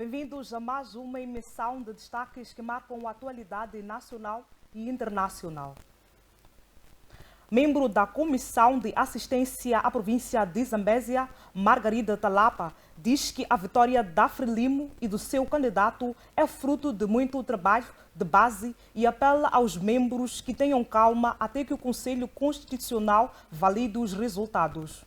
Bem-vindos a mais uma emissão de destaques que marcam a atualidade nacional e internacional. Membro da Comissão de Assistência à Província de Zambésia, Margarida Talapa, diz que a vitória da Frelimo e do seu candidato é fruto de muito trabalho de base e apela aos membros que tenham calma até que o Conselho Constitucional valide os resultados.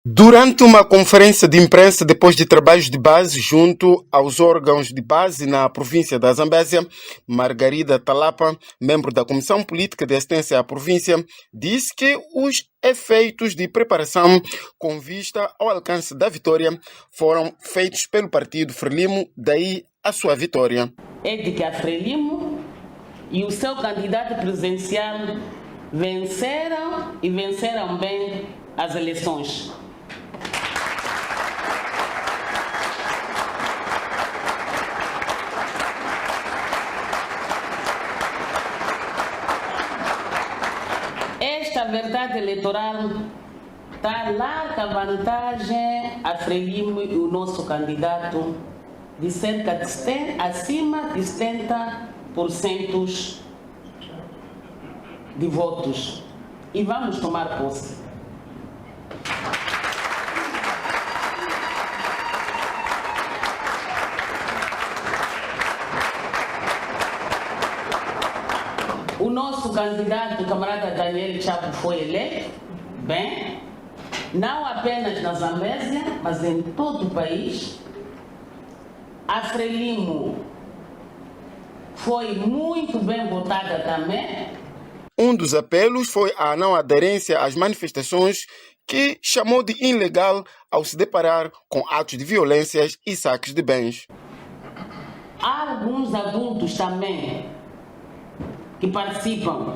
Durante uma conferência de imprensa depois de trabalhos de base junto aos órgãos de base na província da Zambésia, Margarida Talapa, membro da Comissão Política de Assistência à Província, disse que os efeitos de preparação com vista ao alcance da vitória foram feitos pelo partido Frelimo, daí a sua vitória. É de que a Frelimo e o seu candidato presidencial venceram e venceram bem as eleições. Esta verdade eleitoral está larga vantagem a Frelimo e o nosso candidato de cerca de acima de 70% de votos. E vamos tomar posse. O nosso candidato, o camarada Daniel Chapo, foi eleito, bem, não apenas na Zambésia, mas em todo o país. A Frelimo foi muito bem votada também. Um dos apelos foi a não aderência às manifestações, que chamou de ilegal ao se deparar com atos de violências e saques de bens. Há alguns adultos também que participam,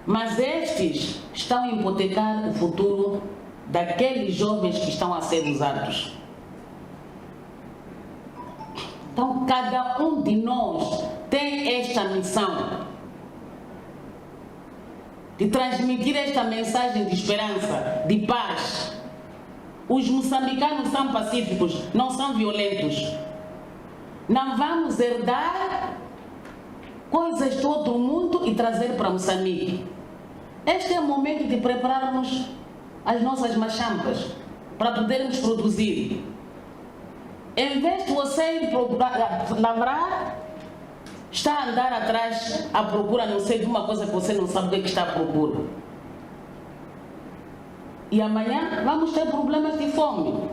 mas estes estão a hipotecar o futuro daqueles jovens que estão a ser usados. Então, cada um de nós tem esta missão de transmitir esta mensagem de esperança, de paz. Os moçambicanos são pacíficos, não são violentos. Não vamos herdar coisas de outro mundo e trazer para Moçambique. Este é o momento de prepararmos as nossas machampas para podermos produzir. Em vez de você ir procurar lavrar, está a andar atrás à procura, não sei, de uma coisa que você não sabe o que está à procura. E amanhã vamos ter problemas de fome.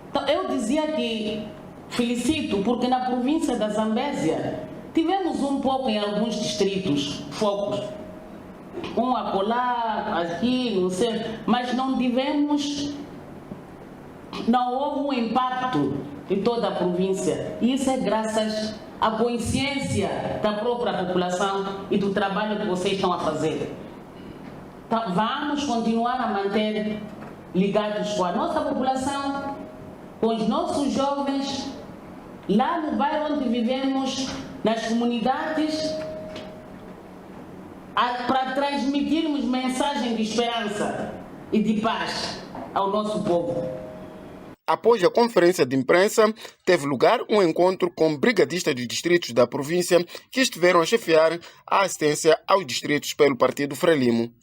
Então, eu dizia que felicito, porque na província da Zambésia tivemos um pouco em alguns distritos focos. Um acolá, aqui, não sei, mas não tivemos, não houve um impacto em toda a província. E isso é graças à consciência da própria população e do trabalho que vocês estão a fazer. Então, vamos continuar a manter ligados com a nossa população, com os nossos jovens, lá no bairro onde vivemos, nas comunidades, para transmitirmos mensagem de esperança e de paz ao nosso povo. Após a conferência de imprensa, teve lugar um encontro com brigadistas dos distritos da província que estiveram a chefiar a assistência aos distritos pelo partido Frelimo.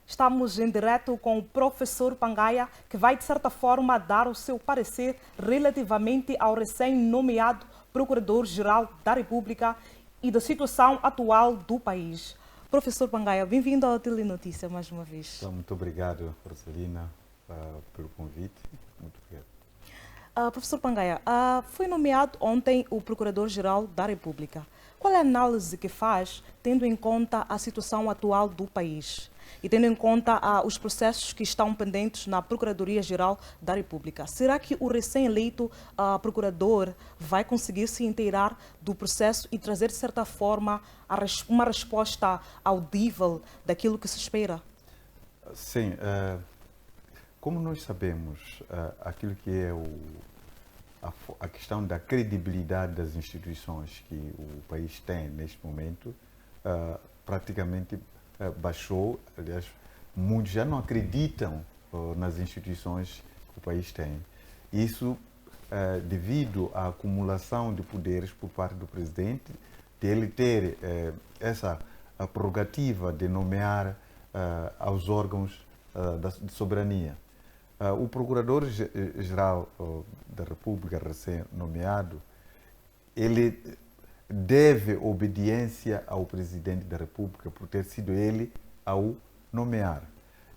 Estamos em direto com o professor Pangaia, que vai, de certa forma, dar o seu parecer relativamente ao recém-nomeado Procurador-Geral da República e da situação atual do país. Professor Pangaia, bem-vindo ao Telenotícia mais uma vez. Então, muito obrigado, Rosalina, pelo convite. Muito obrigado. Professor Pangaia, foi nomeado ontem o Procurador-Geral da República. Qual é a análise que faz, tendo em conta a situação atual do país e tendo em conta os processos que estão pendentes na Procuradoria-Geral da República? Será que o recém-eleito procurador vai conseguir se inteirar do processo e trazer, de certa forma, uma resposta audível daquilo que se espera? Sim. Como nós sabemos, aquilo que é a questão da credibilidade das instituições que o país tem neste momento praticamente baixou. Aliás, muitos já não acreditam nas instituições que o país tem. Isso devido à acumulação de poderes por parte do presidente, de ele ter essa prerrogativa de nomear aos órgãos de soberania. O Procurador-Geral da República recém-nomeado, ele deve obediência ao Presidente da República por ter sido ele a o nomear.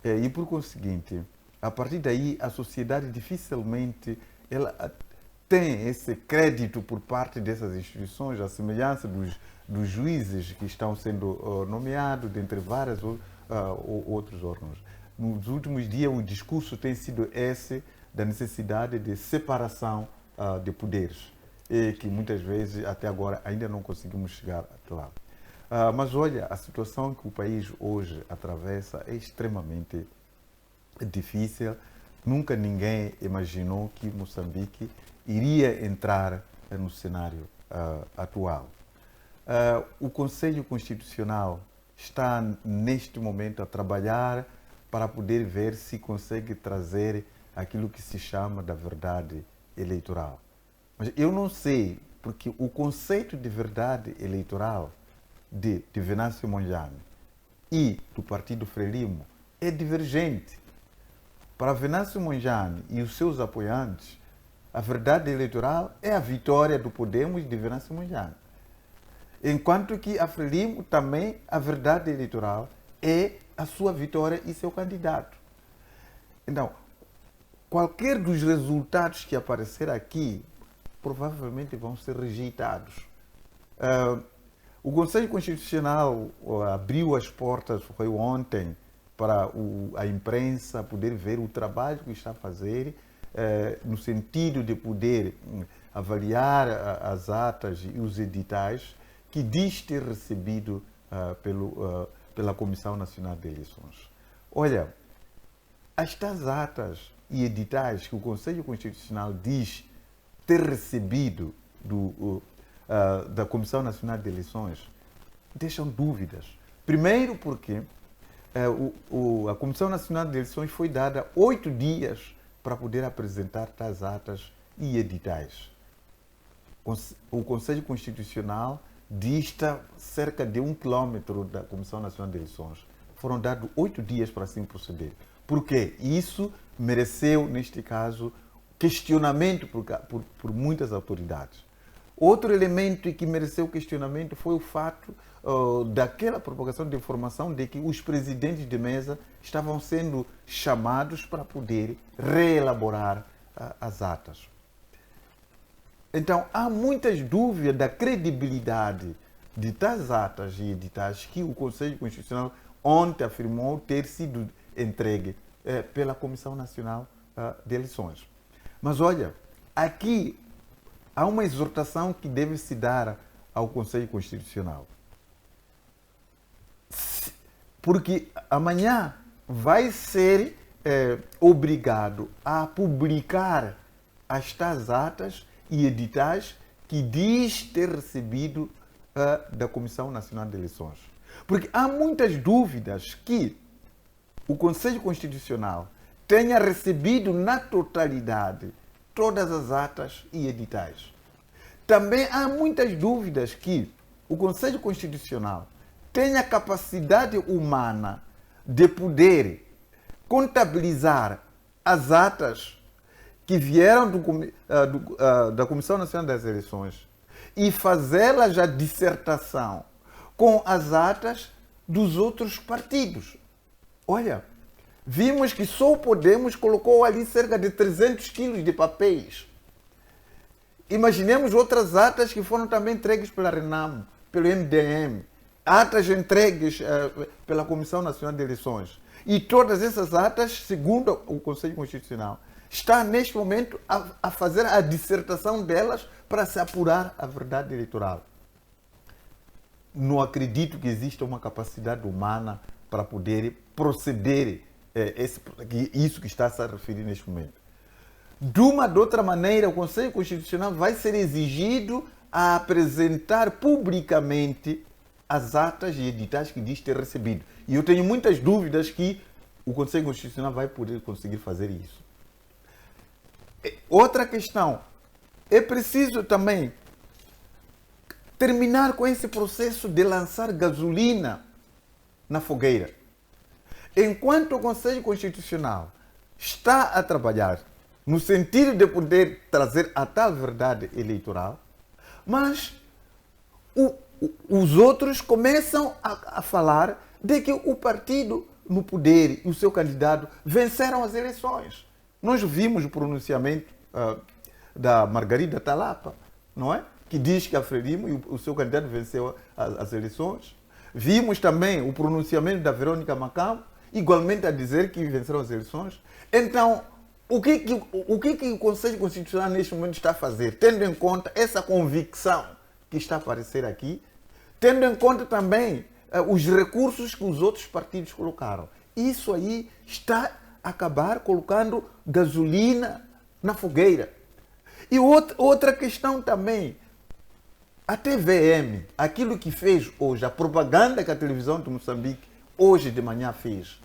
E, por conseguinte, a partir daí, a sociedade dificilmente ela tem esse crédito por parte dessas instituições, a semelhança dos juízes que estão sendo nomeados, dentre vários outros órgãos. Nos últimos dias, o discurso tem sido esse da necessidade de separação de poderes, e que muitas vezes, até agora, ainda não conseguimos chegar até lá. Mas olha, a situação que o país hoje atravessa é extremamente difícil. Nunca ninguém imaginou que Moçambique iria entrar no cenário atual. O Conselho Constitucional está, neste momento, a trabalhar para poder ver se consegue trazer aquilo que se chama da verdade eleitoral. Mas eu não sei, porque o conceito de verdade eleitoral de Venâncio Mondlane e do Partido Frelimo é divergente. Para Venâncio Mondlane e os seus apoiantes, a verdade eleitoral é a vitória do Podemos de Venâncio Mondlane. Enquanto que a Frelimo também, a verdade eleitoral é a sua vitória e seu candidato. Então, qualquer dos resultados que aparecer aqui, provavelmente vão ser rejeitados. O Conselho Constitucional abriu as portas, foi ontem, para a imprensa poder ver o trabalho que está a fazer, no sentido de poder avaliar as atas e os editais que diz ter recebido pela Comissão Nacional de Eleições. Olha, estas atas e editais que o Conselho Constitucional diz ter recebido da Comissão Nacional de Eleições deixam dúvidas. Primeiro porque a Comissão Nacional de Eleições foi dada 8 dias para poder apresentar tais atas e editais. O Conselho Constitucional dista cerca de 1 quilômetro da Comissão Nacional de Eleições. Foram dados 8 dias para assim proceder. Por quê? Isso mereceu, neste caso, questionamento por muitas autoridades. Outro elemento que mereceu questionamento foi o fato daquela propagação de informação de que os presidentes de mesa estavam sendo chamados para poder reelaborar as atas. Então, há muitas dúvidas da credibilidade de tais atas e editais que o Conselho Constitucional ontem afirmou ter sido entregue pela Comissão Nacional de Eleições. Mas olha, aqui há uma exortação que deve se dar ao Conselho Constitucional. Porque amanhã vai ser obrigado a publicar as tais atas e editais que diz ter recebido da Comissão Nacional de Eleições. Porque há muitas dúvidas que o Conselho Constitucional tenha recebido na totalidade todas as atas e editais. Também há muitas dúvidas que o Conselho Constitucional tenha capacidade humana de poder contabilizar as atas que vieram da Comissão Nacional das Eleições e fazê-las a dissertação com as atas dos outros partidos. Olha, vimos que só o Podemos colocou ali cerca de 300 quilos de papéis. Imaginemos outras atas que foram também entregues pela RENAMO, pelo MDM, atas entregues pela Comissão Nacional de Eleições. E todas essas atas, segundo o Conselho Constitucional, está neste momento a fazer a dissertação delas para se apurar a verdade eleitoral. Não acredito que exista uma capacidade humana para poder proceder isso que está a se referir neste momento. de uma ou de outra maneira, o Conselho Constitucional vai ser exigido a apresentar publicamente as atas e editais que diz ter recebido. E eu tenho muitas dúvidas que o Conselho Constitucional vai poder conseguir fazer isso. Outra questão, é preciso também terminar com esse processo de lançar gasolina na fogueira. Enquanto o Conselho Constitucional está a trabalhar no sentido de poder trazer a tal verdade eleitoral, mas os outros começam a falar de que o partido no poder e o seu candidato venceram as eleições. Nós vimos o pronunciamento da Margarida Talapa, não é? Que diz que a Frelimo e o seu candidato venceu as eleições. Vimos também o pronunciamento da Verônica Macamo, igualmente a dizer que venceram as eleições. Então, o que o Conselho Constitucional neste momento está a fazer? Tendo em conta essa convicção que está a aparecer aqui, tendo em conta também os recursos que os outros partidos colocaram. Isso aí está a acabar colocando gasolina na fogueira. E outra questão também, a TVM, aquilo que fez hoje, a propaganda que a televisão de Moçambique hoje de manhã fez,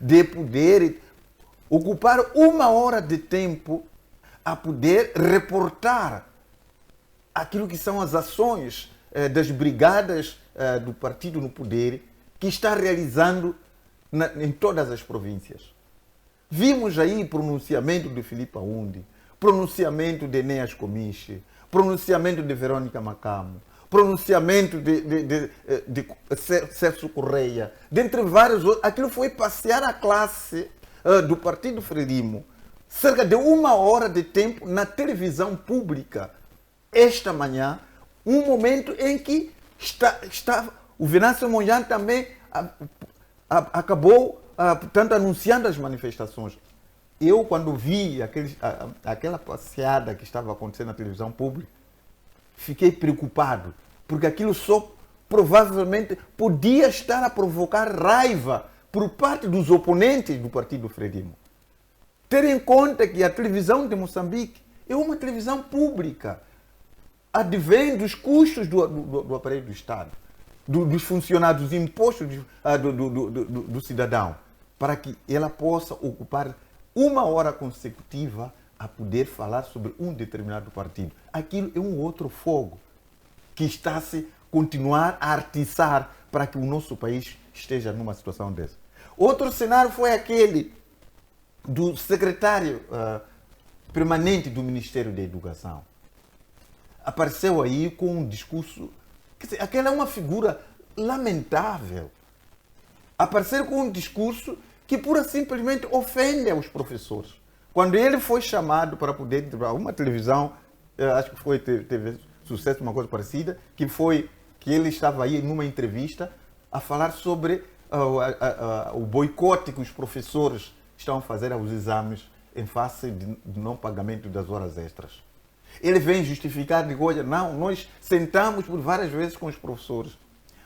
de poder ocupar 1 hora de tempo a poder reportar aquilo que são as ações das brigadas do partido no poder que está realizando em todas as províncias. Vimos aí pronunciamento de Filipe Aoundi, pronunciamento de Enéas Comiche, pronunciamento de Verônica Macamo, pronunciamento de Celso Correia, dentre vários outros. Aquilo foi passear a classe do Partido Frelimo cerca de 1 hora de tempo na televisão pública. Esta manhã, um momento em que o Venâncio Mondlane também acabou, portanto, anunciando as manifestações. Eu, quando vi aquela passeada que estava acontecendo na televisão pública, fiquei preocupado, porque aquilo só provavelmente podia estar a provocar raiva por parte dos oponentes do Partido Frelimo. Ter em conta que a televisão de Moçambique é uma televisão pública, advém dos custos do aparelho do Estado, dos funcionários, dos impostos do cidadão, para que ela possa ocupar 1 hora consecutiva a poder falar sobre um determinado partido. Aquilo é um outro fogo que está a se continuar a atiçar para que o nosso país esteja numa situação dessa. Outro cenário foi aquele do secretário permanente do Ministério da Educação. Apareceu aí com um discurso... Quer dizer, aquela é uma figura lamentável. Aparecer com um discurso que pura simplesmente ofende aos professores. Quando ele foi chamado para poder ir para uma televisão, acho que foi TV Sucesso, uma coisa parecida, que ele estava aí numa entrevista a falar sobre o boicote que os professores estão a fazer aos exames em face de não pagamento das horas extras. Ele vem justificar de coisa, não, nós sentamos por várias vezes com os professores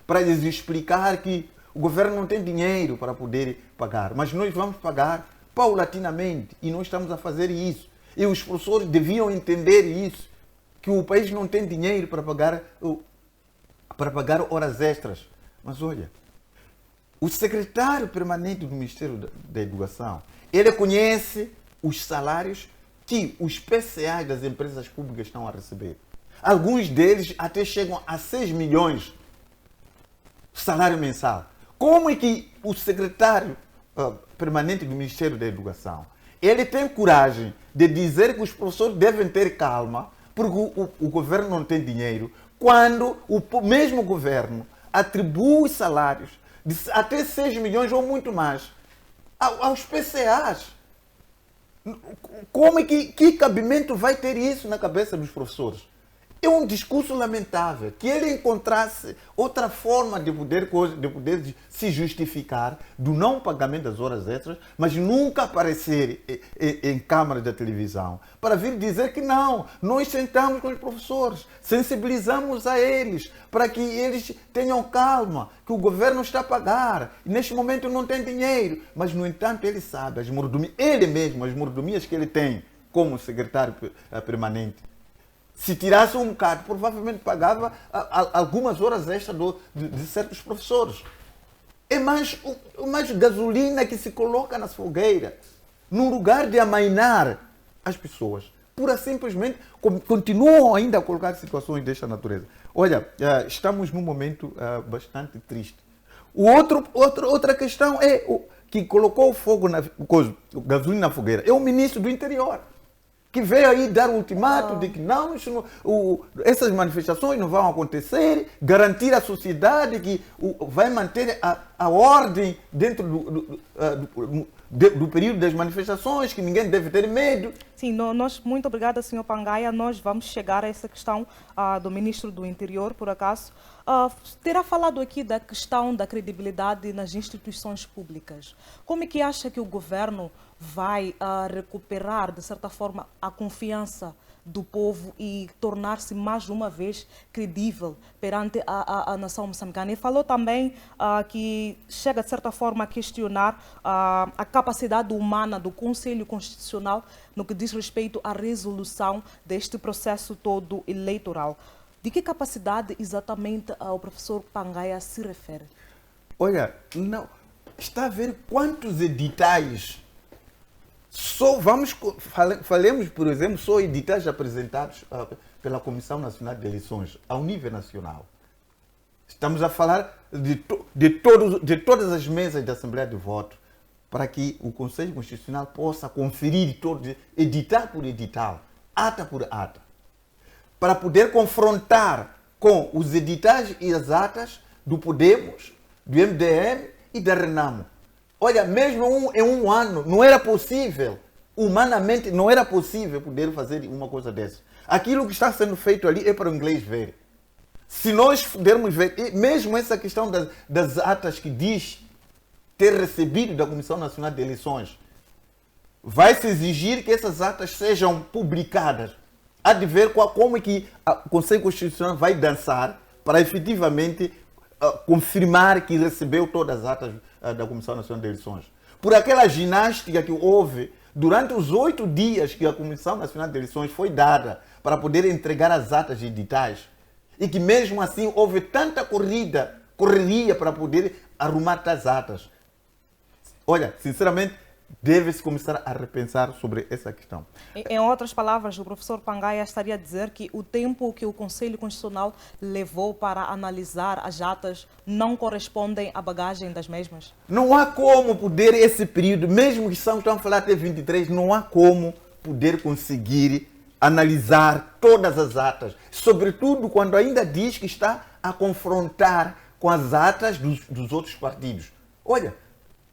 para lhes explicar que o governo não tem dinheiro para poder pagar, mas nós vamos pagar paulatinamente e nós estamos a fazer isso. E os professores deviam entender isso, que o país não tem dinheiro para pagar horas extras. Mas olha, o secretário permanente do Ministério da Educação, ele conhece os salários que os PCAs das empresas públicas estão a receber. Alguns deles até chegam a 6 milhões de salário mensal. Como é que o secretário permanente do Ministério da Educação, ele tem coragem de dizer que os professores devem ter calma porque o governo não tem dinheiro, quando o mesmo governo atribui salários de até 6 milhões ou muito mais aos PCAs? Como é que cabimento vai ter isso na cabeça dos professores? É um discurso lamentável. Que ele encontrasse outra forma de poder se justificar do não pagamento das horas extras, mas nunca aparecer em câmara da televisão para vir dizer que não, nós sentamos com os professores, sensibilizamos a eles para que eles tenham calma, que o governo está a pagar, e neste momento não tem dinheiro, mas no entanto ele sabe as mordomias que ele tem como secretário permanente. Se tirasse um bocado, provavelmente pagava algumas horas extras de certos professores. É mais gasolina que se coloca nas fogueiras, no lugar de amainar as pessoas. Pura simplesmente continuam ainda a colocar situações desta natureza. Olha, estamos num momento bastante triste. Outra questão é que colocou o fogo o gasolina na fogueira. É o ministro do Interior, que veio aí dar o ultimato de que não, essas manifestações não vão acontecer, garantir à sociedade que vai manter a ordem dentro do período das manifestações, que ninguém deve ter medo. Sim, muito obrigada, Sr. Pangaia. Nós vamos chegar a essa questão do Ministro do Interior, por acaso. Terá falado aqui da questão da credibilidade nas instituições públicas. Como é que acha que o governo vai recuperar, de certa forma, a confiança do povo e tornar-se mais uma vez credível perante a nação moçambicana? E falou também que chega, de certa forma, a questionar a capacidade humana do Conselho Constitucional no que diz respeito à resolução deste processo todo eleitoral. De que capacidade exatamente o professor Pangaia se refere? Olha, não, está a ver quantos editais. Falemos, por exemplo, só editais apresentados pela Comissão Nacional de Eleições ao nível nacional. Estamos a falar de todas as mesas da Assembleia de Voto para que o Conselho Constitucional possa conferir todos, edital por edital, ata por ata, para poder confrontar com os editais e as atas do Podemos, do MDM e da Renamo. Olha, mesmo em um ano, não era possível, humanamente não era possível poder fazer uma coisa dessa. Aquilo que está sendo feito ali é para o inglês ver. Se nós pudermos ver, mesmo essa questão das atas que diz ter recebido da Comissão Nacional de Eleições, vai se exigir que essas atas sejam publicadas. Há de ver como é que o Conselho Constitucional vai dançar para efetivamente confirmar que recebeu todas as atas da Comissão Nacional de Eleições. Por aquela ginástica que houve durante os 8 dias que a Comissão Nacional de Eleições foi dada para poder entregar as atas de editais, e que mesmo assim houve tanta correria para poder arrumar as atas. Olha, sinceramente, deve-se começar a repensar sobre essa questão. Em outras palavras, o professor Pangaia estaria a dizer que o tempo que o Conselho Constitucional levou para analisar as atas não correspondem à bagagem das mesmas? Não há como poder, esse período, mesmo que estão a falar até 23, não há como poder conseguir analisar todas as atas, sobretudo quando ainda diz que está a confrontar com as atas dos outros partidos. Olha,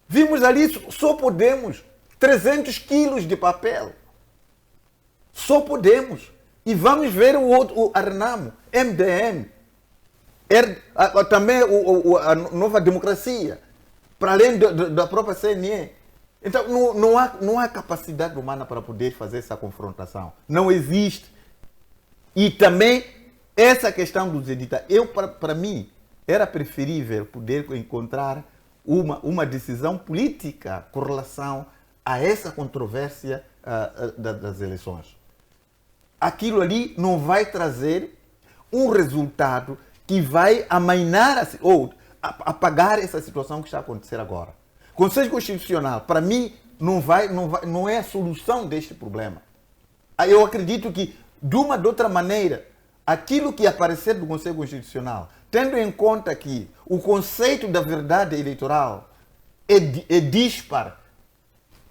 vimos ali, só Podemos, 300 quilos de papel. Só Podemos. E vamos ver a Renamo, MDM, também a Nova Democracia, para além da própria CNE. Então, não há capacidade humana para poder fazer essa confrontação. Não existe. E também, essa questão dos editais, para mim, era preferível poder encontrar uma decisão política com relação a essa controvérsia das eleições. Aquilo ali não vai trazer um resultado que vai amainar ou apagar essa situação que está a acontecer agora. O Conselho Constitucional, para mim, não é a solução deste problema. Eu acredito que, de uma ou de outra maneira, aquilo que aparecer do Conselho Constitucional, tendo em conta que o conceito da verdade eleitoral é dispar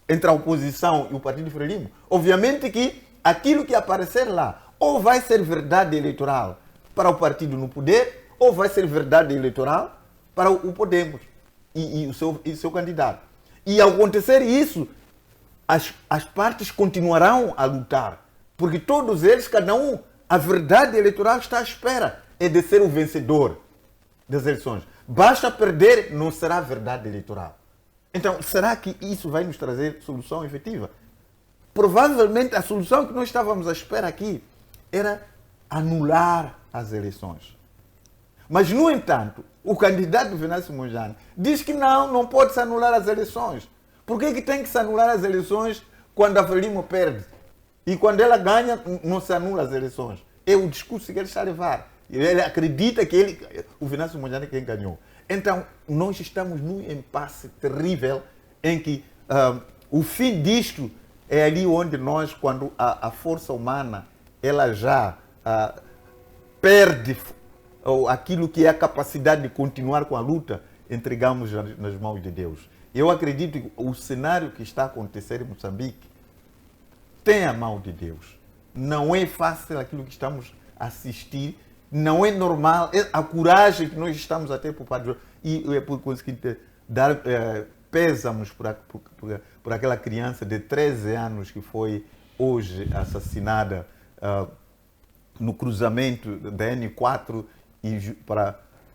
entre a oposição e o Partido Frelimo, obviamente que aquilo que aparecer lá ou vai ser verdade eleitoral para o partido no poder, ou vai ser verdade eleitoral para o Podemos e o seu candidato. E ao acontecer isso, as partes continuarão a lutar, porque todos eles, cada um, a verdade eleitoral está à espera de ser o vencedor das eleições. Basta perder, não será verdade eleitoral. Então, será que isso vai nos trazer solução efetiva? Provavelmente a solução que nós estávamos à espera aqui era anular as eleições. Mas, no entanto, o candidato Venâncio Mondlane diz que não pode se anular as eleições. Por que tem que se anular as eleições quando a Frelimo perde? E quando ela ganha, não se anula as eleições. É o discurso que ele está a levar. Ele acredita que o Venâncio Mondlane é quem ganhou. Então, nós estamos num impasse terrível em que o fim disto é ali onde nós, quando a força humana ela já perde aquilo que é a capacidade de continuar com a luta, entregamos nas mãos de Deus. Eu acredito que o cenário que está a acontecer em Moçambique tem a mão de Deus. Não é fácil aquilo que estamos a assistir, não é normal, é a coragem que nós estamos a ter por parte de Deus. E é por conseguinte dar pésamos por aquela criança de 13 anos que foi hoje assassinada no cruzamento da N4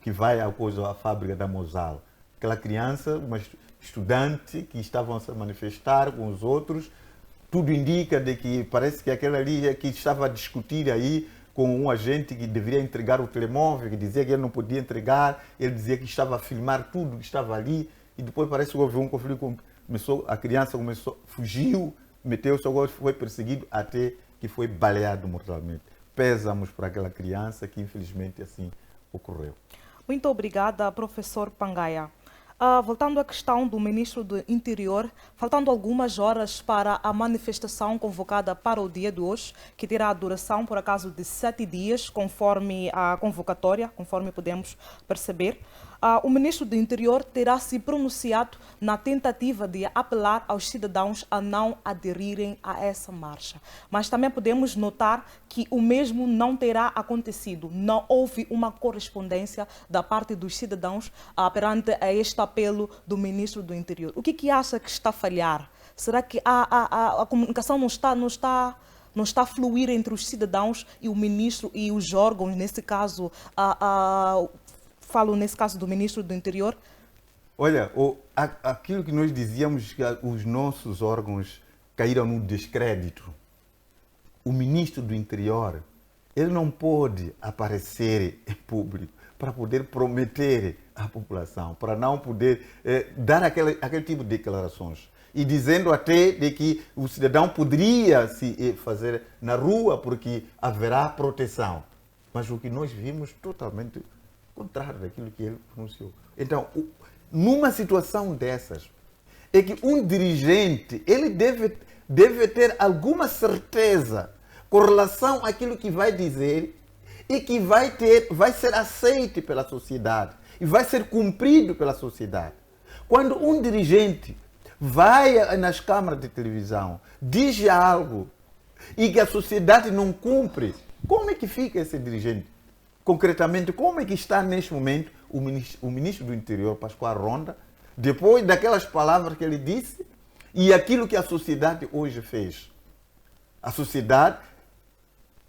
que vai à fábrica da Mosal. Aquela criança, uma estudante que estavam a se manifestar com os outros, tudo indica de que parece que aquela ali é que estava a discutir aí com um agente que deveria entregar o telemóvel, que dizia que ele não podia entregar, ele dizia que estava a filmar tudo que estava ali, e depois parece que houve um conflito, a criança fugiu, meteu-se, agora foi perseguido até que foi baleado mortalmente. Pésamos para aquela criança que infelizmente assim ocorreu. Muito obrigada, professor Pangaia. Voltando à questão do ministro do Interior, faltando algumas horas para a manifestação convocada para o dia de hoje, que terá a duração, por acaso, de 7 dias, conforme a convocatória, conforme podemos perceber, o ministro do Interior terá se pronunciado na tentativa de apelar aos cidadãos a não aderirem a essa marcha. Mas também podemos notar que o mesmo não terá acontecido. Não houve uma correspondência da parte dos cidadãos perante a este apelo do ministro do Interior. O que acha que está a falhar? Será que a comunicação não está a fluir entre os cidadãos e o ministro e os órgãos, nesse caso, falo nesse caso do ministro do Interior? Olha, aquilo que nós dizíamos, que os nossos órgãos caíram no descrédito. O ministro do Interior, ele não pode aparecer em público para poder prometer à população, para não poder dar aquele tipo de declarações. E dizendo até de que o cidadão poderia se fazer na rua porque haverá proteção. Mas o que nós vimos totalmente contrário daquilo que ele pronunciou. Então, numa situação dessas, é que um dirigente ele deve ter alguma certeza com relação àquilo que vai dizer e que vai ser aceito pela sociedade e vai ser cumprido pela sociedade. Quando um dirigente vai nas câmaras de televisão, diz algo e que a sociedade não cumpre, como é que fica esse dirigente? Concretamente, como é que está neste momento o ministro do Interior, Pascoal Ronda, depois daquelas palavras que ele disse e aquilo que a sociedade hoje fez? A sociedade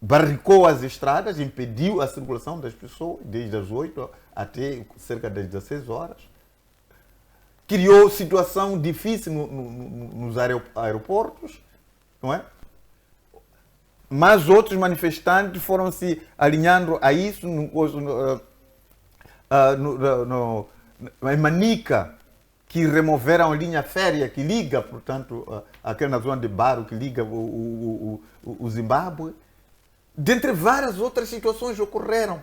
barricou as estradas, impediu a circulação das pessoas desde as 8 até cerca das 16 horas. Criou situação difícil nos aeroportos, não é? Mas outros manifestantes foram se alinhando a isso em Manica, que removeram a linha férrea que liga, portanto, aquela zona de Baro que liga o Zimbábue. Dentre várias outras situações ocorreram.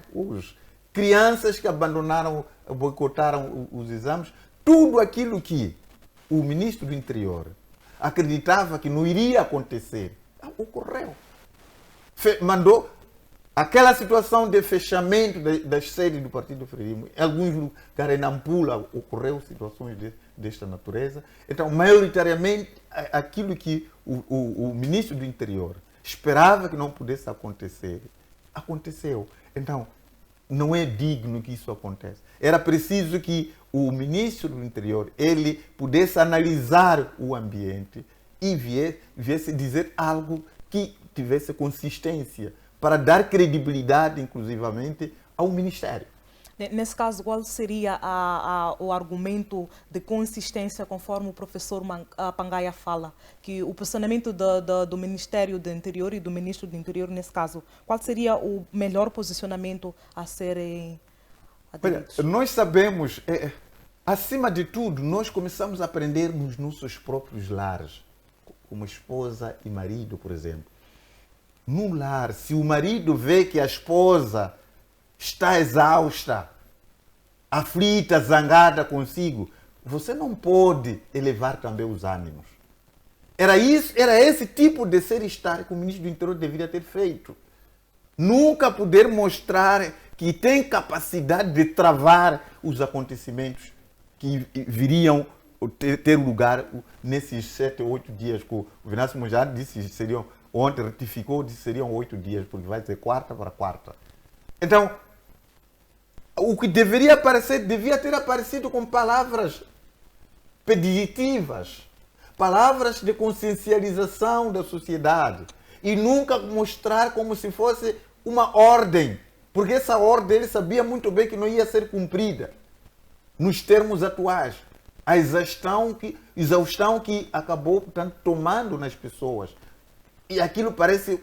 Crianças que abandonaram, boicotaram os exames. Tudo aquilo que o ministro do Interior acreditava que não iria acontecer, ocorreu. Mandou aquela situação de fechamento das sedes do Partido Frelimo. Em alguns lugares, em Nampula, ocorreu situações desta natureza. Então, maioritariamente, aquilo que o ministro do Interior esperava que não pudesse acontecer, aconteceu. Então, não é digno que isso aconteça. Era preciso que o ministro do Interior ele pudesse analisar o ambiente e viesse dizer algo que tivesse consistência para dar credibilidade, inclusivamente, ao Ministério. Nesse caso, qual seria o argumento de consistência, conforme o professor Pangaia fala, que o posicionamento do Ministério do Interior e do Ministro do Interior, nesse caso, qual seria o melhor posicionamento a serem aderidos? Olha, nós sabemos, acima de tudo, nós começamos a aprender nos nossos próprios lares, como esposa e marido, por exemplo. no lar, se o marido vê que a esposa está exausta, aflita, zangada consigo, você não pode elevar também os ânimos. Era esse tipo de ser-estar que o ministro do Interior deveria ter feito. Nunca poder mostrar que tem capacidade de travar os acontecimentos que viriam ter lugar nesses 7 ou 8 dias. O Venâncio Mondlane disse que seriam, ontem ratificou, disse que seriam 8 dias, porque vai ser quarta para quarta. Então, o que deveria aparecer, devia ter aparecido com palavras peditivas, palavras de consciencialização da sociedade, e nunca mostrar como se fosse uma ordem, porque essa ordem ele sabia muito bem que não ia ser cumprida nos termos atuais. A exaustão que acabou, portanto, tomando nas pessoas. E aquilo parece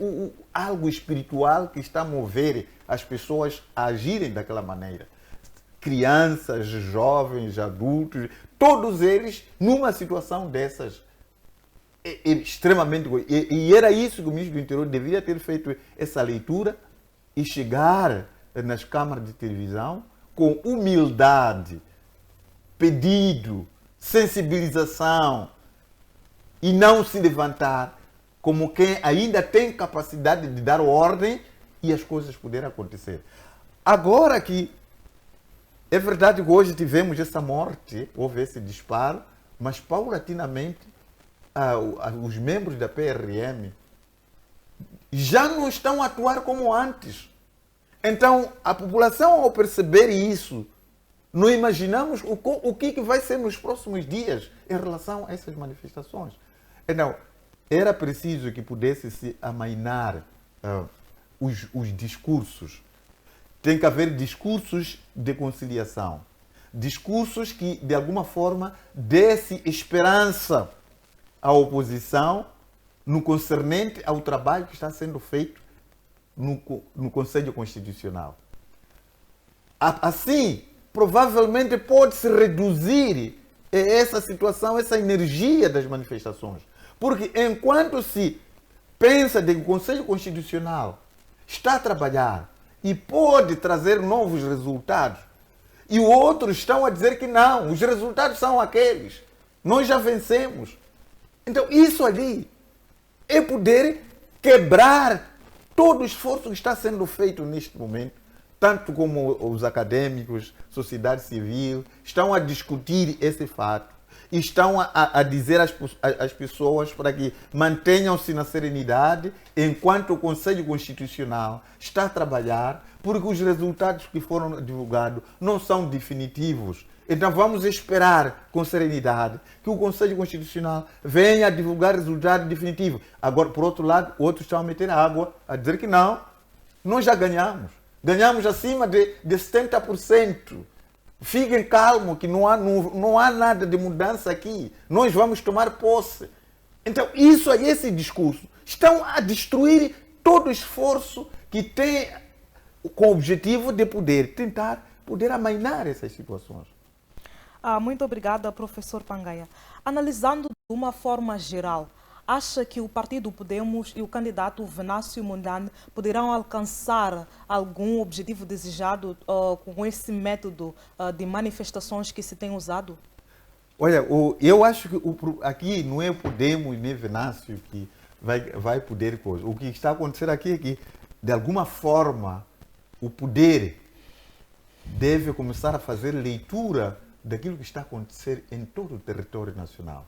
algo espiritual que está a mover as pessoas a agirem daquela maneira. Crianças, jovens, adultos, todos eles numa situação dessas extremamente... E era isso que o ministro do Interior deveria ter feito, essa leitura, e chegar nas câmaras de televisão com humildade, pedido, sensibilização, e não se levantar como quem ainda tem capacidade de dar ordem e as coisas poderem acontecer. Agora que é verdade que hoje tivemos essa morte, houve esse disparo, mas paulatinamente os membros da PRM já não estão a atuar como antes. Então, a população, ao perceber isso, não imaginamos o que vai ser nos próximos dias em relação a essas manifestações. Então, era preciso que pudesse se amainar os discursos. Tem que haver discursos de conciliação. Discursos que, de alguma forma, desse esperança à oposição no concernente ao trabalho que está sendo feito no Conselho Constitucional. Assim, provavelmente pode-se reduzir essa situação, essa energia das manifestações. Porque enquanto se pensa que o Conselho Constitucional está a trabalhar e pode trazer novos resultados, e outros estão a dizer que não, os resultados são aqueles, nós já vencemos. Então isso ali é poder quebrar todo o esforço que está sendo feito neste momento, tanto como os acadêmicos, sociedade civil, estão a discutir esse fato, estão a dizer às pessoas para que mantenham-se na serenidade enquanto o Conselho Constitucional está a trabalhar, porque os resultados que foram divulgados não são definitivos. Então vamos esperar com serenidade que o Conselho Constitucional venha a divulgar resultado definitivo. Agora, por outro lado, outros estão a meter água, a dizer que não, nós já ganhamos. Ganhamos acima de 70%. Fiquem calmos que não há nada de mudança aqui. Nós vamos tomar posse. Então, isso aí, esse discurso, estão a destruir todo o esforço que tem com o objetivo de tentar amainar essas situações. Muito obrigada, professor Pangaia. Analisando de uma forma geral, acha que o partido Podemos e o candidato Venâncio Mondlane poderão alcançar algum objetivo desejado com esse método de manifestações que se tem usado? Olha, eu acho que aqui não é o Podemos nem Venâncio que vai poder coisa. O que está acontecendo aqui é que, de alguma forma, o poder deve começar a fazer leitura daquilo que está a acontecer em todo o território nacional.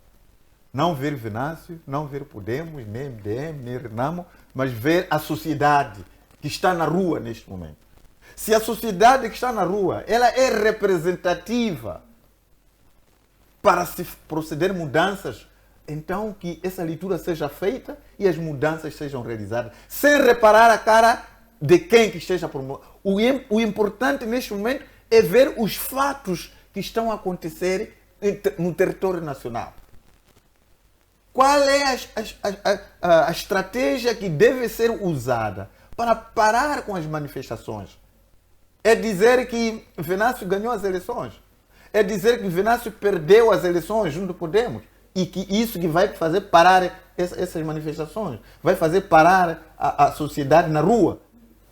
Não ver Venâncio, não ver Podemos, nem MDM, nem Renamo, mas ver a sociedade que está na rua neste momento. Se a sociedade que está na rua ela é representativa para se proceder mudanças, então que essa leitura seja feita e as mudanças sejam realizadas, sem reparar a cara de quem que esteja promovendo. O importante neste momento é ver os fatos que estão a acontecer no território nacional. Qual é a estratégia que deve ser usada para parar com as manifestações? É dizer que Venâncio ganhou as eleições? É dizer que Venâncio perdeu as eleições junto ao Podemos? E que isso que vai fazer parar essas manifestações, vai fazer parar a sociedade na rua.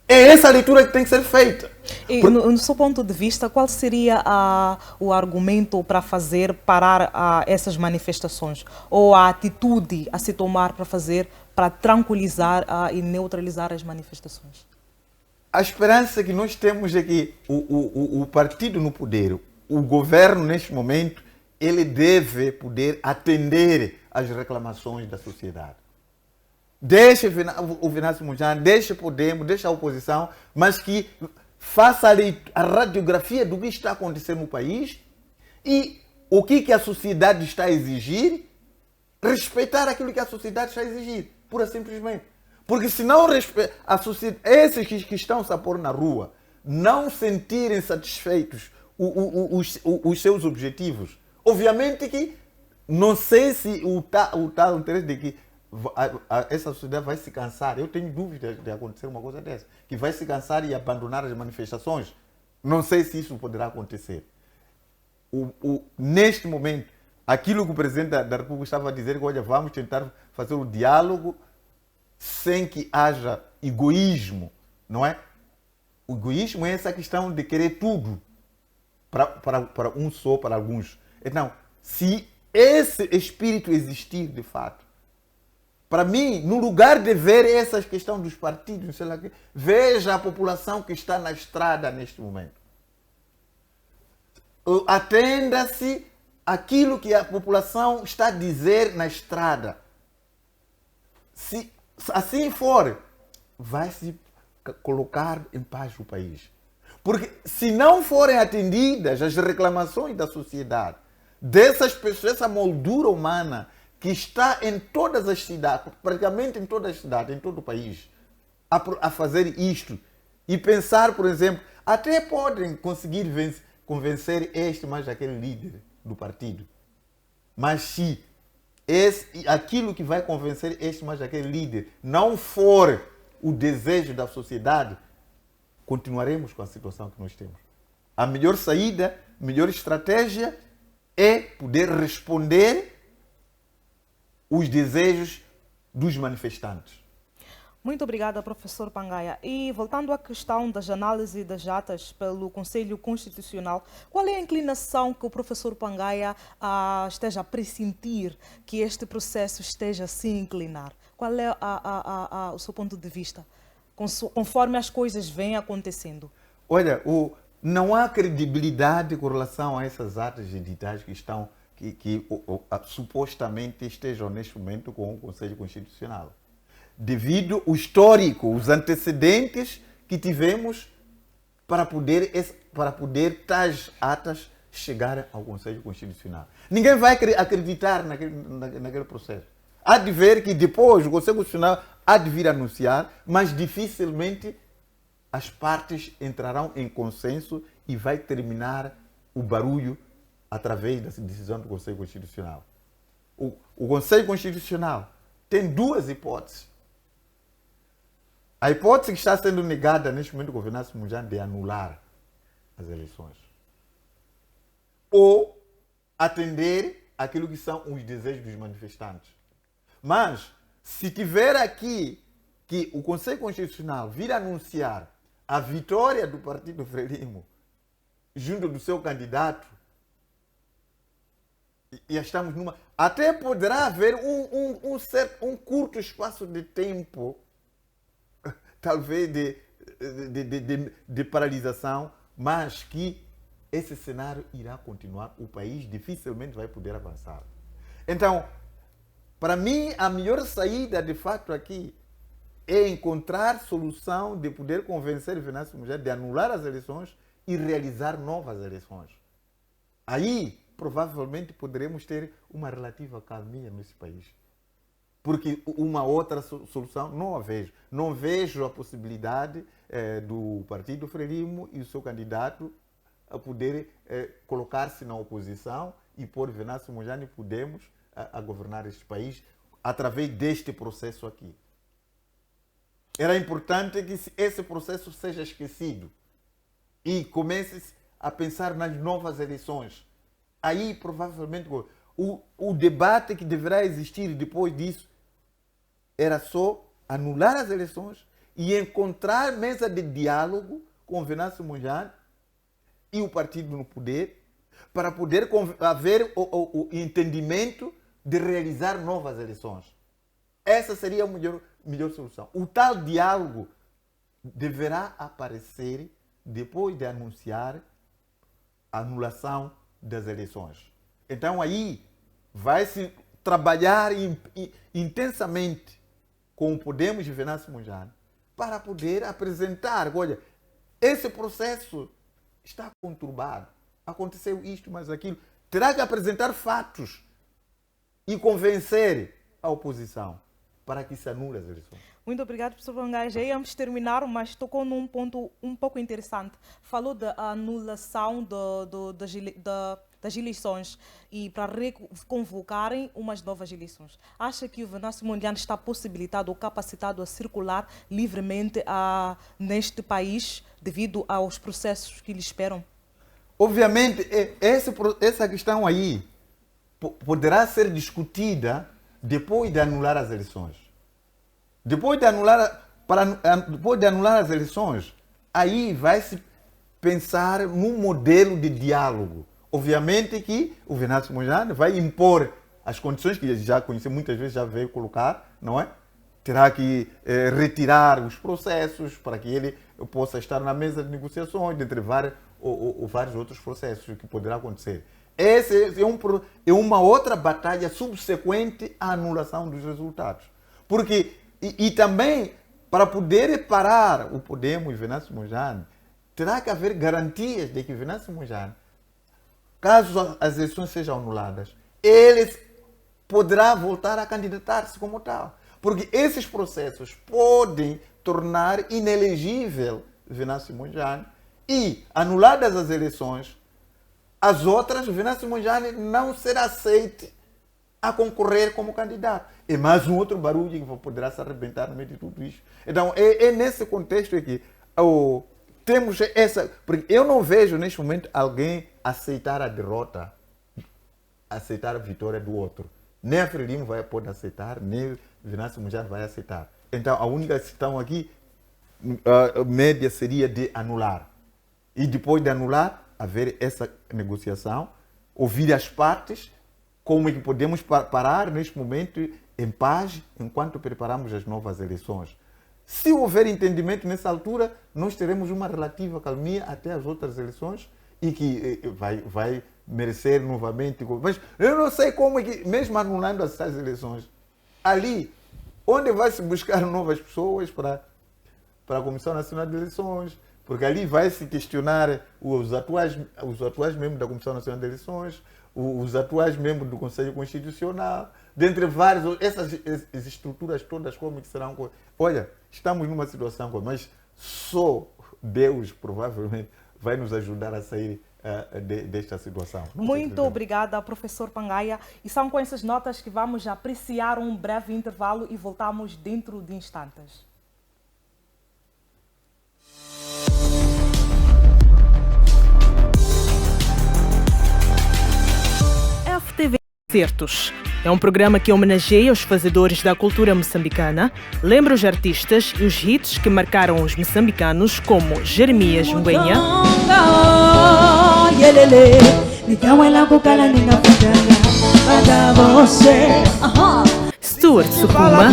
É essa a leitura que tem que ser feita. E, no seu ponto de vista, qual seria o argumento para fazer parar essas manifestações? Ou a atitude a se tomar para tranquilizar e neutralizar as manifestações? A esperança que nós temos é que o partido no poder, o governo neste momento, ele deve poder atender às reclamações da sociedade. Deixa o Venâncio Mondlane, deixa Podemos, deixa a oposição, mas que faça a radiografia do que está acontecendo no país e o que a sociedade está a exigir, respeitar aquilo que a sociedade está a exigir, pura e simplesmente. Porque se não a sociedade, esses que estão a pôr na rua, não sentirem satisfeitos os seus objetivos, obviamente que não sei se o tal interesse de que essa sociedade vai se cansar. Eu tenho dúvidas de acontecer uma coisa dessa, que vai se cansar e abandonar as manifestações. Não sei se isso poderá acontecer. Neste momento, aquilo que o Presidente da República estava a dizer, que olha, vamos tentar fazer o diálogo sem que haja egoísmo, não é? O egoísmo é essa questão de querer tudo para um só, para alguns. Então, se esse espírito existir de fato, para mim, no lugar de ver essas questões dos partidos, sei lá, veja a população que está na estrada neste momento. Atenda-se aquilo que a população está a dizer na estrada. Se assim for, vai se colocar em paz o país. Porque se não forem atendidas as reclamações da sociedade, dessas pessoas, essa moldura humana que está em todas as cidades, praticamente em todas as cidades, em todo o país, a fazer isto e pensar, por exemplo, até podem conseguir convencer este mais aquele líder do partido. Mas se aquilo que vai convencer este mais aquele líder não for o desejo da sociedade, continuaremos com a situação que nós temos. A melhor saída, a melhor estratégia é poder responder os desejos dos manifestantes. Muito obrigada, professor Pangaia. E voltando à questão das análises das atas pelo Conselho Constitucional, qual é a inclinação que o professor Pangaia esteja a pressentir que este processo esteja a se inclinar? Qual é o seu ponto de vista, conforme as coisas vêm acontecendo? Olha, não há credibilidade com relação a essas atas editais que supostamente estejam neste momento com o Conselho Constitucional, devido ao histórico, os antecedentes que tivemos para poder tais atas chegarem ao Conselho Constitucional. Ninguém vai acreditar naquele processo. Há de ver que depois o Conselho Constitucional há de vir anunciar, mas dificilmente as partes entrarão em consenso e vai terminar o barulho através da decisão do Conselho Constitucional. O Conselho Constitucional tem duas hipóteses. A hipótese que está sendo negada neste momento do governo Mondlane de anular as eleições. Ou atender aquilo que são os desejos dos manifestantes. Mas, se tiver aqui que o Conselho Constitucional vir anunciar a vitória do Partido Frelimo junto do seu candidato, e estamos numa... Até poderá haver um curto espaço de tempo, talvez de paralisação, mas que esse cenário irá continuar. O país dificilmente vai poder avançar. Então, para mim, a melhor saída, de fato, aqui é encontrar solução de poder convencer o Venâncio Mondlane de anular as eleições e realizar novas eleições. Aí, provavelmente, poderemos ter uma relativa calmia nesse país. Porque uma outra solução não a vejo. Não vejo a possibilidade do Partido Frelimo e o seu candidato a poder colocar-se na oposição e pôr Venâncio Mondlane e Podemos a governar este país através deste processo aqui. Era importante que esse processo seja esquecido e comece a pensar nas novas eleições. Aí, provavelmente, o debate que deverá existir depois disso era só anular as eleições e encontrar mesa de diálogo com o Venâncio Mondlane e o partido no poder, para poder haver o entendimento de realizar novas eleições. Essa seria a melhor solução. O tal diálogo deverá aparecer depois de anunciar a anulação das eleições. Então aí vai-se trabalhar intensamente com o Podemos de Venâncio Mondlane para poder apresentar, olha, esse processo está conturbado, aconteceu isto, mas aquilo. Terá que apresentar fatos e convencer a oposição para que se anule as eleições. Muito obrigado, professor Pangaia. Já íamos terminar, mas tocou num ponto um pouco interessante. Falou da anulação das eleições e para reconvocarem umas novas eleições. Acha que o Venâncio Mondlane está possibilitado ou capacitado a circular livremente neste país devido aos processos que lhe esperam? Obviamente, essa questão aí poderá ser discutida depois de anular as eleições. Depois de anular as eleições, aí vai-se pensar num modelo de diálogo. Obviamente que o Venâncio Mondlane vai impor as condições que já conheci, muitas vezes já veio colocar, não é? Terá que retirar os processos para que ele possa estar na mesa de negociações, dentre vários outros processos que poderá acontecer. Essa é uma outra batalha subsequente à anulação dos resultados. Porque, e também, para poder parar o Podemos e Venâncio Mondlane, terá que haver garantias de que Venâncio Mondlane, caso as eleições sejam anuladas, ele poderá voltar a candidatar-se como tal. Porque esses processos podem tornar inelegível Venâncio Mondlane e, anuladas as eleições, as outras, o Venâncio Mondlane não será aceito a concorrer como candidato. É mais um outro barulho que poderá se arrebentar no meio de tudo isso. Então, é nesse contexto que temos essa... Porque eu não vejo, neste momento, alguém aceitar a derrota, aceitar a vitória do outro. Nem a Frelimo pode aceitar, nem o Venâncio Mondlane vai aceitar. Então, a única questão aqui, a média, seria de anular. E depois de anular, haver essa negociação, ouvir as partes, como é que podemos parar neste momento em paz, enquanto preparamos as novas eleições. Se houver entendimento nessa altura, nós teremos uma relativa calmia até as outras eleições e que vai merecer novamente. Mas eu não sei como é que, mesmo anulando essas eleições, ali, onde vai se buscar novas pessoas para a Comissão Nacional de Eleições, porque ali vai se questionar os atuais membros da Comissão Nacional de Eleições, os atuais membros do Conselho Constitucional, dentre várias, essas estruturas todas, como que serão. Olha, estamos numa situação, mas só Deus provavelmente vai nos ajudar a sair desta situação. Muito obrigada, professor Pangaia. E são com essas notas que vamos apreciar um breve intervalo e voltamos dentro de instantes. FTV Concertos é um programa que homenageia os fazedores da cultura moçambicana, lembra os artistas e os hits que marcaram os moçambicanos, como Jeremias Mbenha, Stuart Sukuma,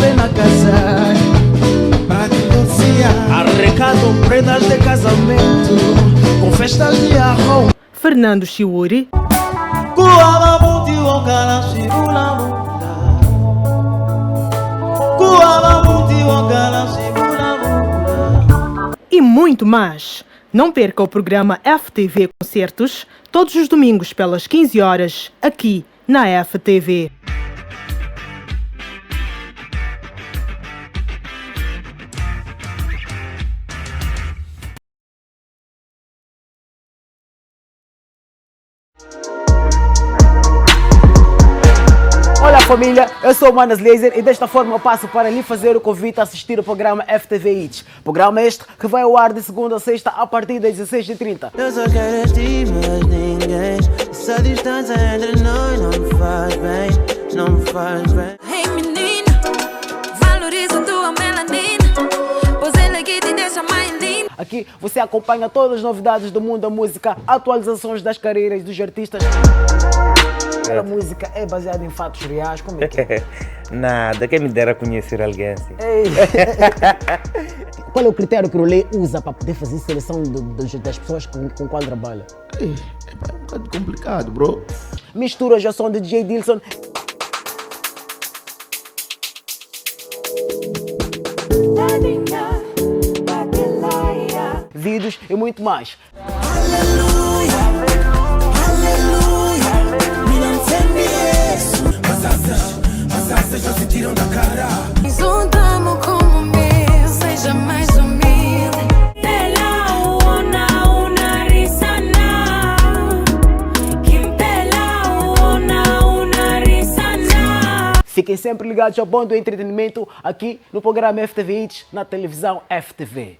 arrecadam prendas de casamento com festas de arroz. Fernando Chiuri, e muito mais. Não perca o programa FTV Concertos todos os domingos pelas 15 horas aqui na FTV. Olá família, eu sou o Manas Laser e desta forma eu passo para lhe fazer o convite a assistir o programa FTV Hits. Programa este que vai ao ar de segunda a sexta a partir das 16h30. Eu só quero este, mas ninguém. Essa distância entre nós não me faz bem, não me faz bem. Hey menina, valoriza aqui você acompanha todas as novidades do mundo da música, atualizações das carreiras dos artistas. A música é baseada em fatos reais, como é que é? Nada, quem me dera conhecer alguém assim. Qual é o critério que o Rolê usa para poder fazer seleção das pessoas com qual trabalha? É um bocado complicado, bro. Mistura já som de DJ Dilson. Vídeos e muito mais. Seja mais humilde. Fiquem sempre ligados ao bom do entretenimento aqui no programa FTV Hits, na televisão FTV.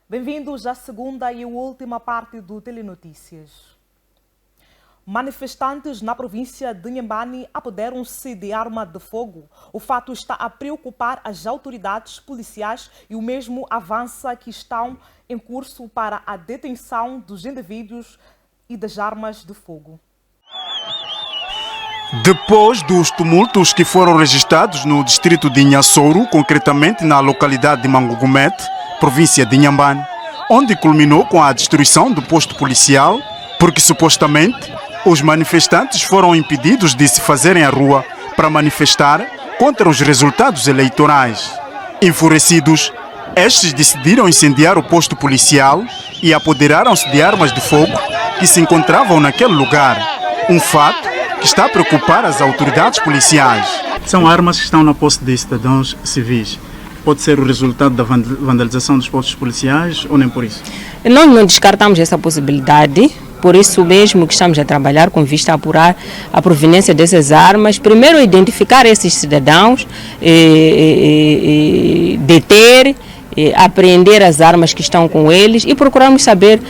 Bem-vindos à segunda e última parte do Telenotícias. Manifestantes na província de Inhambane apoderam-se de arma de fogo. O fato está a preocupar as autoridades policiais e o mesmo avança que estão em curso para a detenção dos indivíduos e das armas de fogo. Depois dos tumultos que foram registrados no distrito de Inhassoro, concretamente na localidade de Mangugumete, província de Inhambane, onde culminou com a destruição do posto policial, porque supostamente os manifestantes foram impedidos de se fazerem à rua para manifestar contra os resultados eleitorais. Enfurecidos, estes decidiram incendiar o posto policial e apoderaram-se de armas de fogo que se encontravam naquele lugar, um fato que está a preocupar as autoridades policiais. São armas que estão na posse de cidadãos civis. Pode ser o resultado da vandalização dos postos policiais ou nem por isso? Nós não descartamos essa possibilidade, por isso mesmo que estamos a trabalhar com vista a apurar a proveniência dessas armas. Primeiro, identificar esses cidadãos, deter, apreender as armas que estão com eles e procuramos saber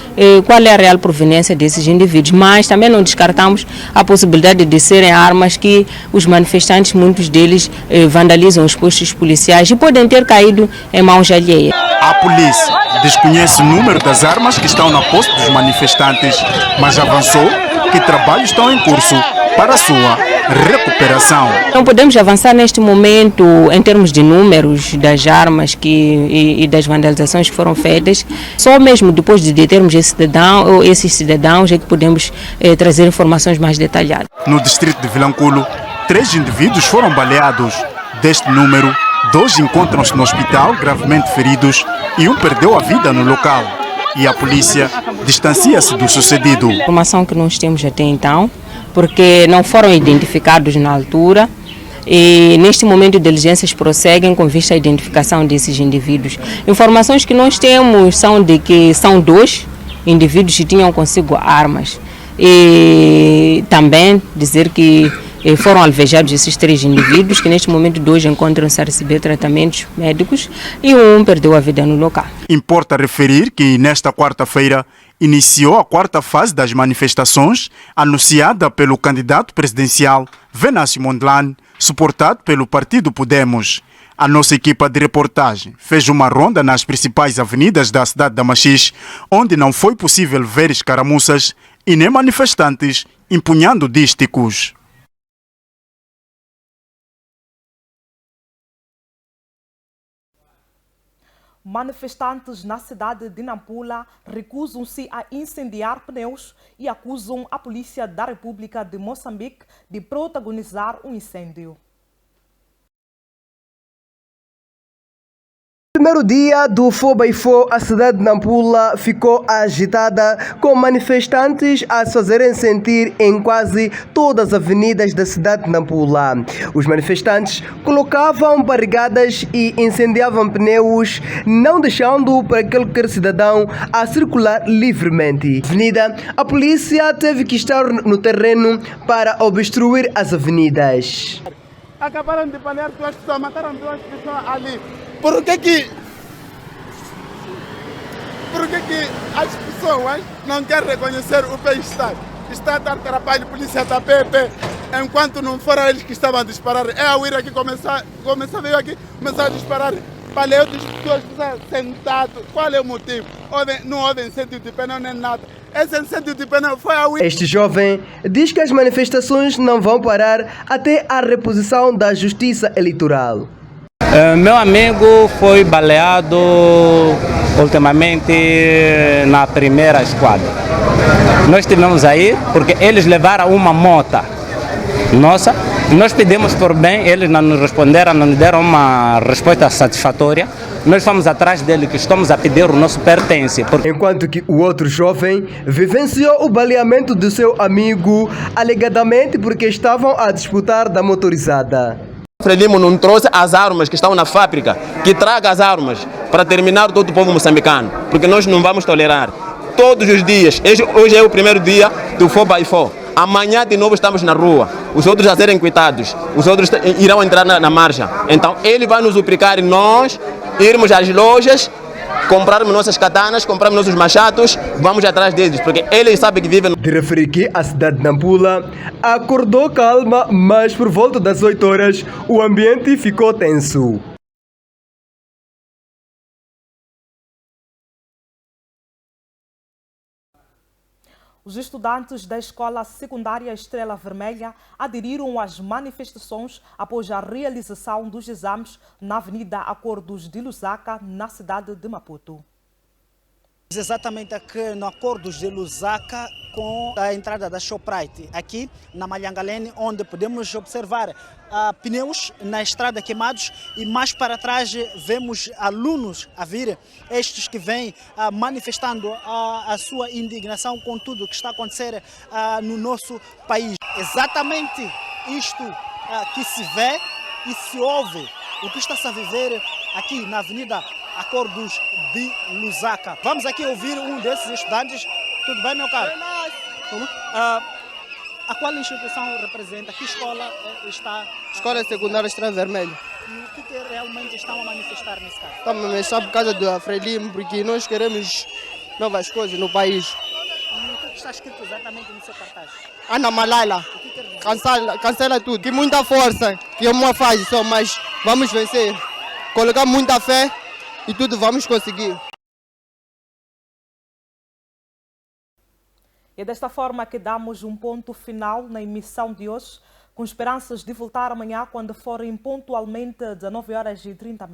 qual é a real proveniência desses indivíduos. Mas também não descartamos a possibilidade de serem armas que os manifestantes, muitos deles, vandalizam os postos policiais e podem ter caído em mãos alheias. A polícia desconhece o número das armas que estão na posse dos manifestantes, mas avançou que trabalhos estão em curso para a sua recuperação. Não podemos avançar neste momento em termos de números das armas e das vandalizações que foram feitas. Só mesmo depois de determos esses cidadãos é que podemos trazer informações mais detalhadas. No distrito de Vilanculo, 3 indivíduos foram baleados. Deste número, 2 encontram-se no hospital gravemente feridos e um perdeu a vida no local. E a polícia distancia-se do sucedido. Informação que nós temos até então, porque não foram identificados na altura e neste momento diligências prosseguem com vista à identificação desses indivíduos. Informações que nós temos são de que são 2 indivíduos que tinham consigo armas e também dizer que foram alvejados esses 3 indivíduos, que neste momento 2 encontram-se a receber tratamentos médicos e um perdeu a vida no local. Importa referir que nesta quarta-feira iniciou a 4ª fase das manifestações anunciada pelo candidato presidencial Venâncio Mondlane, suportado pelo partido Podemos. A nossa equipa de reportagem fez uma ronda nas principais avenidas da cidade da Machixe, onde não foi possível ver escaramuças e nem manifestantes empunhando dísticos. Manifestantes na cidade de Nampula recusam-se a incendiar pneus e acusam a Polícia da República de Moçambique de protagonizar um incêndio. No primeiro dia do Fobaifo, a cidade de Nampula ficou agitada, com manifestantes a se fazerem sentir em quase todas as avenidas da cidade de Nampula. Os manifestantes colocavam barrigadas e incendiavam pneus, não deixando para qualquer cidadão a circular livremente. Na avenida, a polícia teve que estar no terreno para obstruir as avenidas. Acabaram de balear 2 pessoas, mataram 2 pessoas ali. Por que Por que as pessoas não querem reconhecer o bem-estar? Está a dar trabalho, polícia da PP, enquanto não foram eles que estavam a disparar. É a UIRA que veio aqui, começou a disparar. Falei, outras pessoas sentadas. Qual é o motivo? Não houve incêndio de pneu nem nada. Esse incêndio de pneu foi a UIRA. Este jovem diz que as manifestações não vão parar até a reposição da justiça eleitoral. Meu amigo foi baleado ultimamente na primeira esquadra. Nós estivemos aí porque eles levaram uma moto nossa. Nós pedimos por bem, eles não nos responderam, não nos deram uma resposta satisfatória. Nós fomos atrás dele, que estamos a pedir o nosso pertence. Enquanto que o outro jovem vivenciou o baleamento do seu amigo, alegadamente porque estavam a disputar da motorizada. Frelimo não trouxe as armas que estão na fábrica, que traga as armas para terminar todo o povo moçambicano, porque nós não vamos tolerar. Todos os dias, hoje é o primeiro dia do 4x4, amanhã de novo estamos na rua, os outros a serem quitados, os outros irão entrar na marcha. Então ele vai nos suplicar e nós irmos às lojas, comprarmos nossas katanas, comprarmos nossos machados, vamos atrás deles, porque ele sabe que vive... De referir que a cidade de Nampula acordou calma, mas por volta das 8 horas o ambiente ficou tenso. Os estudantes da Escola Secundária Estrela Vermelha aderiram às manifestações após a realização dos exames na Avenida Acordos de Lusaka, na cidade de Maputo. Exatamente aqui no Acordos de Lusaka, com a entrada da Shoprite, aqui na Malhangalene, onde podemos observar pneus na estrada queimados e mais para trás vemos alunos a vir, estes que vêm manifestando a sua indignação com tudo o que está a acontecer no nosso país. Exatamente isto que se vê e se ouve, o que está-se a viver aqui na Avenida Acordos de Lusaka. Vamos aqui ouvir um desses estudantes. Tudo bem, meu caro? A qual instituição representa? Que escola está? Escola Secundária Estrela Vermelha. E o que realmente estão a manifestar nesse caso? Estamos a manifestar por causa do Frelimo, porque nós queremos novas coisas no país. E o que está escrito exatamente no seu cartaz? Ana Malala, cancela tudo. Que muita força, que é uma fase só, mas vamos vencer. Colocar muita fé e tudo vamos conseguir. É desta forma que damos um ponto final na emissão de hoje, com esperanças de voltar amanhã quando forem pontualmente 19h30.